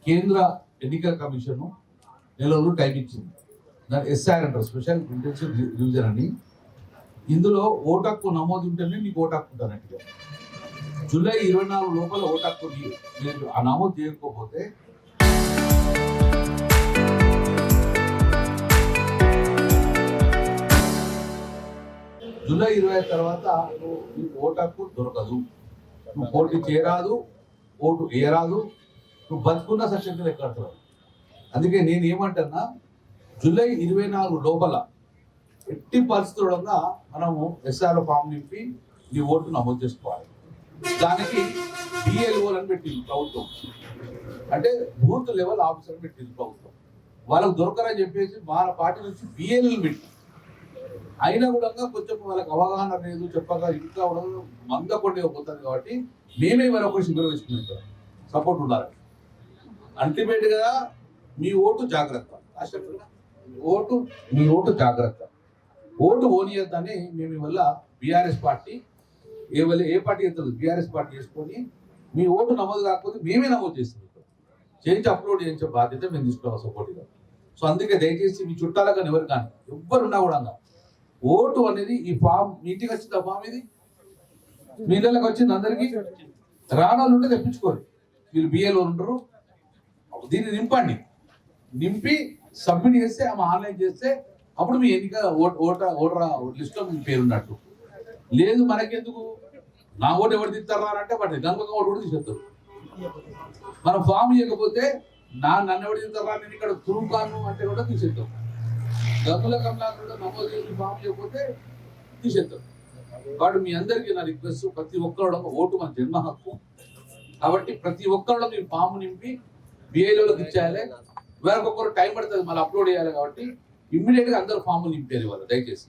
కేంద్ర ఎన్నికల కమిషన్ నెల రోజులు టైం ఇచ్చింది. దాని ఎస్ఆర్ అంటారు, స్పెషల్ ఇంటెన్సివ్ రివిజన్ అని. ఇందులో ఓటు హక్కు నమోదు ఉంటేనే నీకు ఓటు హక్కు ఉంటున్నట్టుగా. జూలై 24 లోపల ఓటు హక్కు మీరు ఆ నమోదు చేయకపోతే జూలై 25 తర్వాత నీకు ఓటు హక్కు దొరకదు. నువ్వు పోటీ చేయరాదు, ఓటు వేయరాదు, నువ్వు బతుకున్న సెక్షన్ కింద ఎక్కడతావు. అందుకే నేను ఏమంటున్నా, జూలై 24 లోపల ఎట్టి పరిస్థితుల్లో మనము ఎస్ఆర్ ఫామ్ నింపి నీ ఓటు నమోదు చేసుకోవాలి. దానికి బిఎల్ఓ అని పెట్టింది ప్రభుత్వం, అంటే బూత్ లెవెల్ ఆఫీసర్ పెట్టింది ప్రభుత్వం. వాళ్ళకు దొరకరని చెప్పేసి మన పార్టీ నుంచి బిఎల్ఎల్ పెట్టి, అయినా కూడా కొంచెం వాళ్ళకి అవగాహన లేదు, చెప్పగా ఇంకా కూడా మందకొండ పోతుంది. కాబట్టి మేమే మరొక శిబిరం వేసుకున్నాం, సపోర్ట్ ఉండాలి. అల్టిమేట్గా మీ ఓటు జాగ్రత్త, మీ ఓటు జాగ్రత్త, ఓటు ఓనియద్దని మేము ఇవల్ల బీఆర్ఎస్ పార్టీ ఏ పార్టీ ఎత్తదు, బీఆర్ఎస్ పార్టీ చేసుకొని మీ ఓటు నమోదు కాకపోతే మేమే నమోదు చేస్తున్నాం, చేయించి అప్లోడ్ చేయించే బాధ్యత మేము తీసుకోవాలి సపోర్ట్గా. సో అందుకే దయచేసి మీ చుట్టాల కానీ ఎవరు కానీ ఎవ్వరున్నా కూడా ఓటు అనేది ఈ ఫామ్, మీ ఇంటికి వచ్చింది ఆ ఫామ్, ఇది మీ ఇళ్ళకి వచ్చింది, అందరికీ రానాలు ఉంటే తెప్పించుకోరు. వీళ్ళు బిఏలో ఉంటారు, దీన్ని నింపండి, నింపి సబ్మిట్ చేస్తే ఆమె ఆన్లైన్ చేస్తే అప్పుడు మీ ఎన్నిక ఓటర్ లిస్ట్లో మీ పేరున్నట్టు. లేదు మనకెందుకు, నా ఓటు ఎవరు తీస్తారా అంటే వాటి గంగ ఓటు కూడా తీసేస్తారు. మనం ఫామ్ ఇవ్వకపోతే నన్ను ఎవరు తీస్తారా, నేను ఇక్కడ తురుకాను అంటే కూడా తీసేస్తాం. గంగుల కమలాన్ని కూడా నమోదు చేసి ఫామ్ చేయకపోతే తీసేస్తాం. కాబట్టి మీ అందరికీ నా రిక్వెస్ట్, ప్రతి ఒక్కరు ఓటు మన జన్మ హక్కు. కాబట్టి ప్రతి ఒక్కరు మీరు ఫామ్ నింపి బిఐలోకి ఇచ్చేయాలి. వేరొకరు టైం పడుతుంది మళ్ళీ అప్లోడ్ చేయాలి. కాబట్టి ఇమ్మీడియట్గా అందరూ ఫామ్ నింపారు వాళ్ళు దయచేసి.